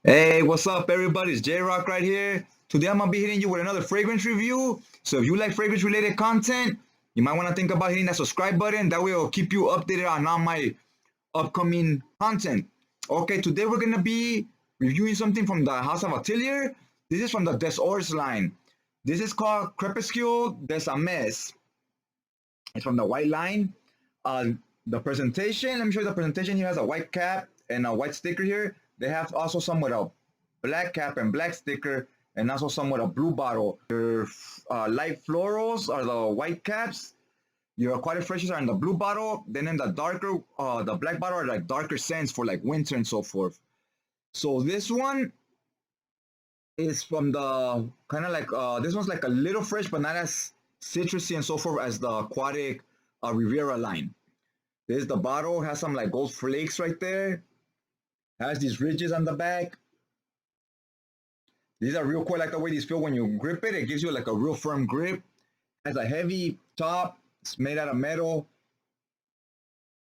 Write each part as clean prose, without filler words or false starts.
Hey, what's up, everybody? It's J-Rock right here. Today I'm gonna be hitting you with another fragrance review. So if you like fragrance related content, you might want to think about hitting that subscribe button. That way it'll keep you updated on all my upcoming content. Okay, today we're gonna be reviewing something from the House of Atelier. This is from the Des Ors line. This is called Crepuscule des Ames. It's from the white line. The presentation, let me show you the presentation. Here has a white cap and a white sticker here. They have also some with a black cap and black sticker, and also some with a blue bottle. Your light florals are the white caps. Your aquatic freshes are in the blue bottle. Then in the darker, the black bottle are like darker scents for like winter and so forth. So this one is from the kind of like, this one's like a little fresh, but not as citrusy and so forth as the aquatic Riviera line. This is the bottle, has some like gold flakes right there. Has these ridges on the back. These are real cool. I like the way these feel when you grip it. It gives you like a real firm grip. Has a heavy top. It's made out of metal.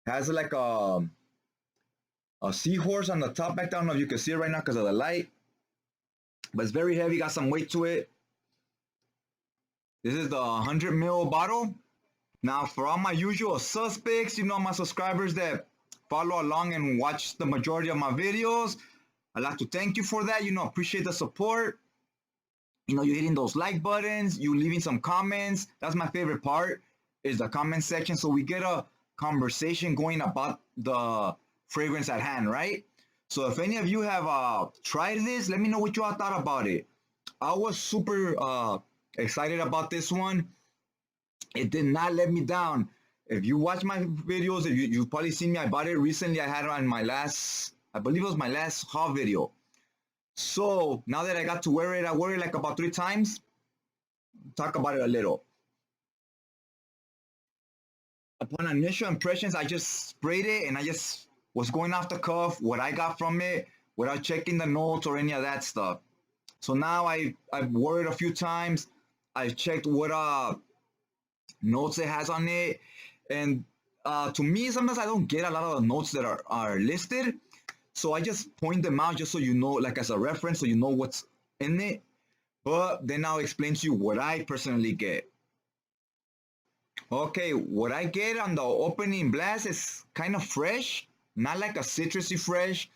Has like a seahorse on the top back. I don't know if you can see it right now because of the light. But it's very heavy. Got some weight to it. This is the 100 ml bottle. Now, for all my usual suspects, you know, my subscribers that follow along and watch the majority of my videos, I'd like to thank you for that. You know, appreciate the support. You know, you hitting those like buttons, you leaving some comments. That's my favorite part, is the comment section. So we get a conversation going about the fragrance at hand, right? So if any of you have tried this, let me know what you all thought about it. I was super excited about this one. It did not let me down. If you watch my videos, if you've probably seen me, I bought it recently. I had it on my last, I believe it was my last haul video. So now that I got to wear it, I wore it like about 3 times. Talk about it a little. Upon initial impressions, I just sprayed it and I just was going off the cuff, what I got from it, without checking the notes or any of that stuff. So now I've wore it a few times. I've checked what notes it has on it, and to me, sometimes I don't get a lot of the notes that are listed, so I just point them out just so you know, like as a reference, so you know what's in it. But then I'll explain to you what I personally get. Okay, what I get on the opening blast is kind of fresh, not like a citrusy fresh,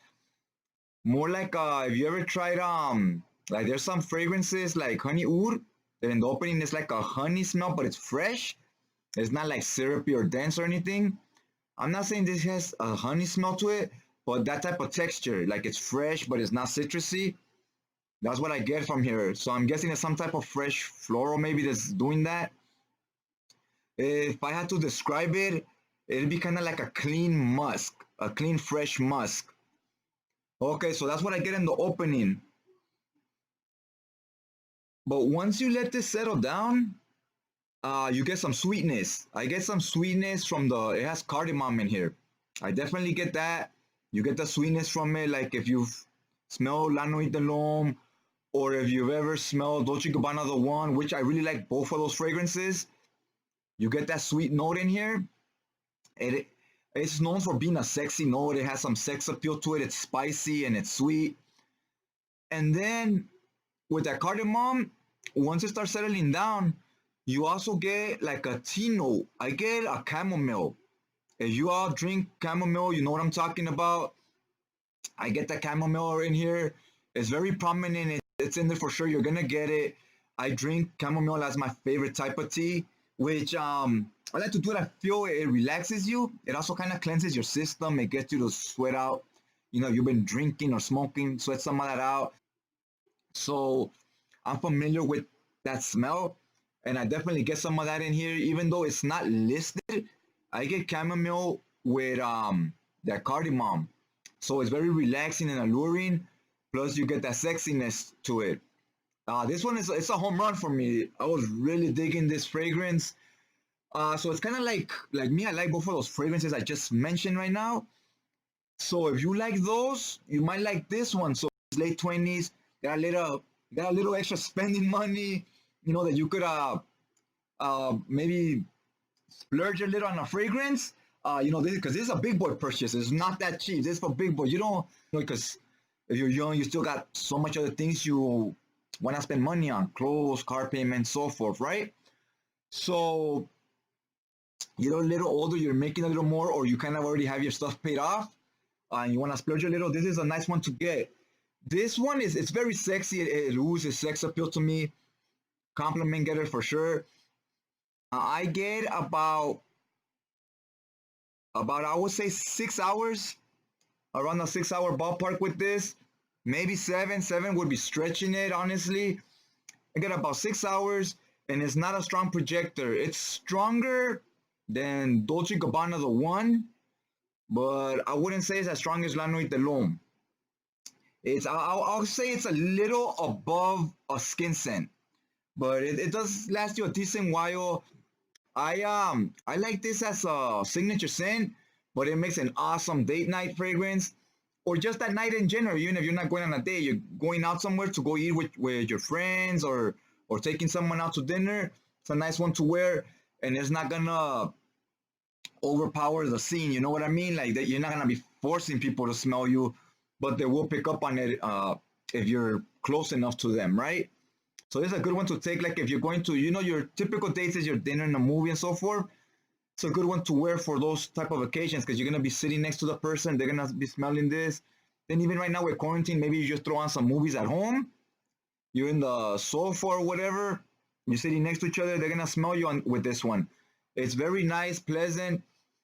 more like if you ever tried like there's some fragrances like honey oud, that in the opening it's like a honey smell, but it's fresh. It's not like syrupy or dense or anything. I'm not saying this has a honey smell to it, but that type of texture, like it's fresh, but it's not citrusy. That's what I get from here. So I'm guessing it's some type of fresh floral maybe that's doing that. If I had to describe it, it'd be kind of like a clean musk, a clean fresh musk. Okay, so that's what I get in the opening. But once you let this settle down, you get some sweetness. I get some sweetness from it has cardamom in here. I definitely get that. You get the sweetness from it, like if you've smelled La Nuit de l'Homme, or if you've ever smelled Dolce & Gabbana The One, which I really like both of those fragrances. You get that sweet note in here. It's known for being a sexy note. It has some sex appeal to it. It's spicy and it's sweet. And then with that cardamom, once it starts settling down, you also get like a tea note. I get a chamomile. If you all drink chamomile, you know what I'm talking about. I get the chamomile in here. It's very prominent. It's in there for sure. You're gonna get it. I drink chamomile as my favorite type of tea, which I like to do it. I feel it relaxes you. It also kind of cleanses your system. It gets you to sweat out. You know, you've been drinking or smoking, sweat some of that out. So I'm familiar with that smell, and I definitely get some of that in here. Even though it's not listed, I get chamomile with that cardamom. So it's very relaxing and alluring. Plus you get that sexiness to it. This one it's a home run for me. I was really digging this fragrance. So it's kind of like me. I like both of those fragrances I just mentioned right now. So if you like those, you might like this one. So it's late 20s, got a little extra spending money, you know, that you could maybe splurge a little on a fragrance. You know, because this is a big boy purchase. It's not that cheap. This is for big boy. You don't, you know, because If you're young, you still got so much other things you want to spend money on, clothes, car payments, so forth, right? So you're a little older, you're making a little more, or you kind of already have your stuff paid off, and you want to splurge a little. This is a nice one to get. This one is it's very sexy. It oozes sex appeal to me. Compliment getter for sure. I get about I would say 6 hours, around the 6 hour ballpark with this. Maybe seven. Seven would be stretching it, honestly. I get about 6 hours, and it's not a strong projector. It's stronger than Dolce Gabbana the one, but I wouldn't say it's as strong as La Nuit de L'Homme. I'll say it's a little above a skin scent, but it does last you a decent while. I like this as a signature scent, but it makes an awesome date night fragrance, or just that night in general. Even if you're not going on a date, you're going out somewhere to go eat with your friends, or taking someone out to dinner. It's a nice one to wear, and it's not gonna overpower the scene. You know what I mean? Like that, you're not gonna be forcing people to smell you, but they will pick up on it if you're close enough to them, right? So this is a good one to take, like if you're going to, your typical dates is your dinner and a movie and so forth. It's a good one to wear for those type of occasions because you're gonna be sitting next to the person, they're gonna be smelling this. Then even right now with quarantine, maybe you just throw on some movies at home. You're in the sofa or whatever. You're sitting next to each other. They're gonna smell you with this one. It's very nice, pleasant.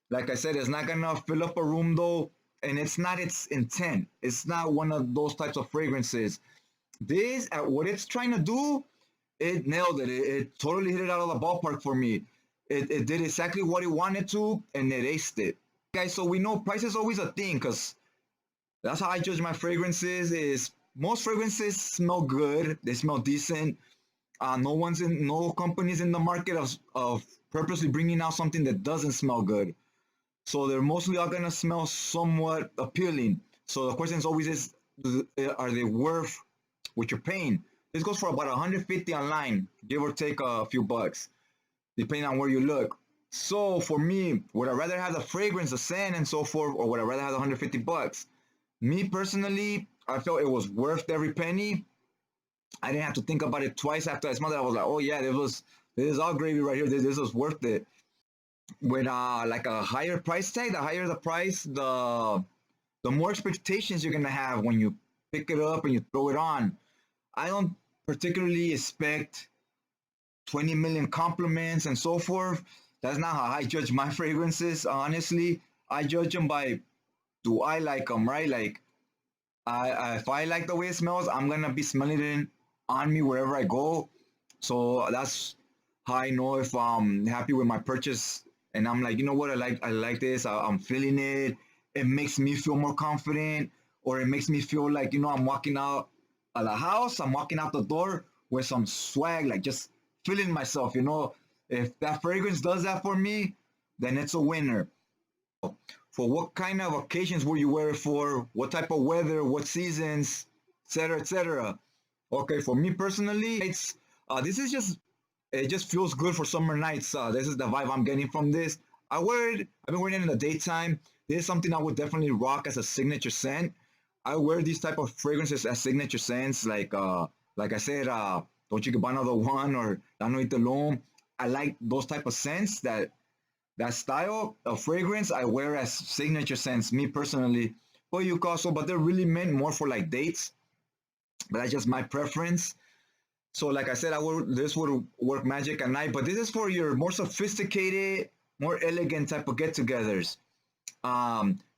Like I said, it's not gonna fill up a room though, and it's not its intent. It's not one of those types of fragrances. This, at what it's trying to do, it nailed it. It totally hit it out of the ballpark for me. It did exactly what it wanted to, and it aced it. Guys, so we know price is always a thing, because that's how I judge my fragrances. Is most fragrances smell good. They smell decent. No companies in the market of purposely bringing out something that doesn't smell good. So they're mostly all gonna smell somewhat appealing. So the question is always is, are they worth what you're paying? This goes for about 150 online, give or take a few bucks, depending on where you look. So for me, would I rather have the fragrance, the scent, and so forth, or would I rather have the 150 bucks? Me personally, I felt it was worth every penny. I didn't have to think about it twice after I smelled it. I was like, oh yeah, this is all gravy right here. This was worth it. With like a higher price tag, the higher the price, the more expectations you're gonna have when you pick it up and you throw it on. I don't particularly expect 20 million compliments and so forth. That's not how I judge my fragrances, honestly. I judge them by, do I like them, right? Like, if I like the way it smells, I'm gonna be smelling it on me wherever I go. So that's how I know if I'm happy with my purchase. And I'm like, you know what, I like this. I'm feeling it. It makes me feel more confident, or it makes me feel like, I'm walking out of the house. I'm walking out the door with some swag, like just feeling myself. If that fragrance does that for me, then it's a winner. For what kind of occasions will you wear it for? What type of weather? What seasons? Etc. Etc. Okay, for me personally, it's this is just it just feels good for summer nights. This is the vibe I'm getting from this. I've been wearing it in the daytime. This is something I would definitely rock as a signature scent. I wear these type of fragrances as signature scents, like I said, Dolce Gabbana the one or La Nuit de L'Homme. I like those type of scents that style of fragrance I wear as signature scents, me personally. But you also, but they're really meant more for like dates. But that's just my preference. So like I said, this would work magic at night. But this is for your more sophisticated, more elegant type of get-togethers.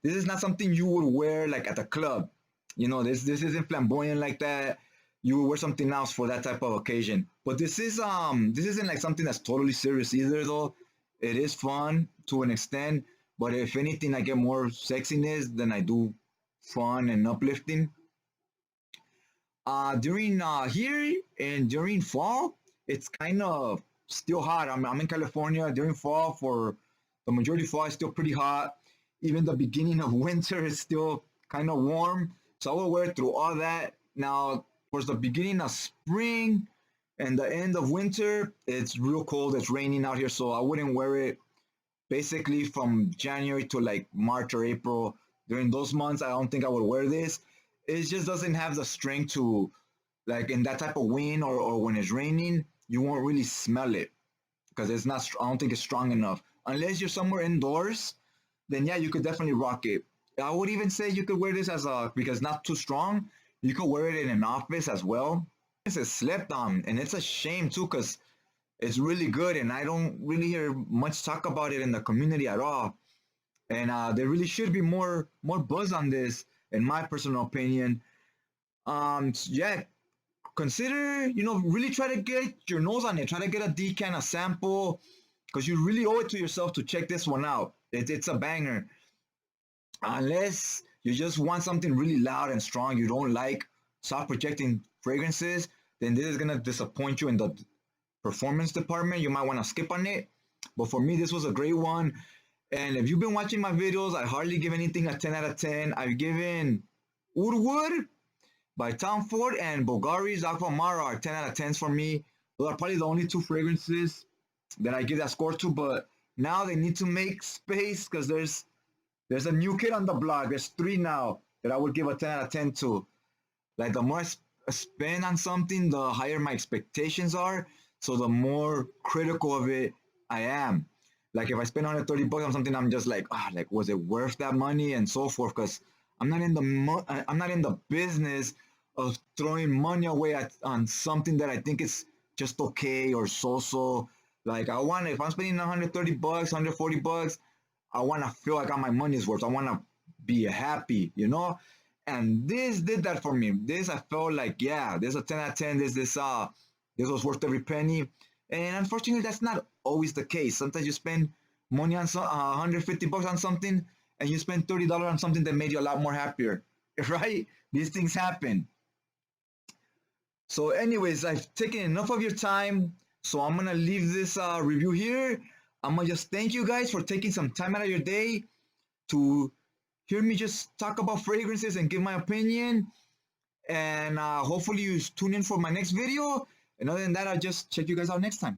This is not something you would wear like at the club. This isn't flamboyant like that. You would wear something else for that type of occasion. But this isn't like something that's totally serious either though. It is fun to an extent, but if anything, I get more sexiness than I do fun and uplifting. During here and during fall, it's kind of still hot. I'm in California during fall. For the majority of fall, it's still pretty hot. Even the beginning of winter is still kind of warm. So I will wear it through all that. Now, towards the beginning of spring and the end of winter, it's real cold. It's raining out here, so I wouldn't wear it basically from January to like March or April. During those months, I don't think I would wear this. it just doesn't have the strength to, like in that type of wind or when it's raining, you won't really smell it because it's not. I don't think it's strong enough. Unless you're somewhere indoors, then yeah, you could definitely rock it. I would even say you could wear this as a because not too strong. You could wear it in an office as well. This is slept on, and it's a shame too because it's really good, and I don't really hear much talk about it in the community at all. And there really should be more buzz on this, in my personal opinion. Yeah, consider, really try to get your nose on it. Try to get a decant, a sample, because you really owe it to yourself to check this one out. It's a banger. Unless you just want something really loud and strong, you don't like soft projecting fragrances, then this is gonna disappoint you in the performance department. You might want to skip on it. But for me, this was a great one. And if you've been watching my videos, I hardly give anything a 10 out of 10. I've given Woodwood by Tom Ford and Bulgari's Aqua Mara are 10 out of 10s for me. Those are probably the only two fragrances that I give that score to. But now they need to make space because there's a new kid on the block. There's three now that I would give a 10 out of 10 to. Like the more I spend on something, the higher my expectations are. So the more critical of it I am. Like if I spend 130 bucks on something, I'm just like, like was it worth that money and so forth? Because I'm not in the business of throwing money away on something that I think is just okay or so. Like if I'm spending 130 bucks, 140 bucks, I want to feel like I got my money's worth. I want to be happy. And this did that for me. This I felt like, yeah, this is a 10 out of 10. This was worth every penny. And unfortunately, that's not always the case. Sometimes you spend money on 150 bucks on something, and you spend $30 on something that made you a lot more happier, right? These things happen. So, anyways, I've taken enough of your time, so I'm gonna leave this review here. I'm gonna just thank you guys for taking some time out of your day to hear me just talk about fragrances and give my opinion. And hopefully you tune in for my next video. And other than that, I'll just check you guys out next time.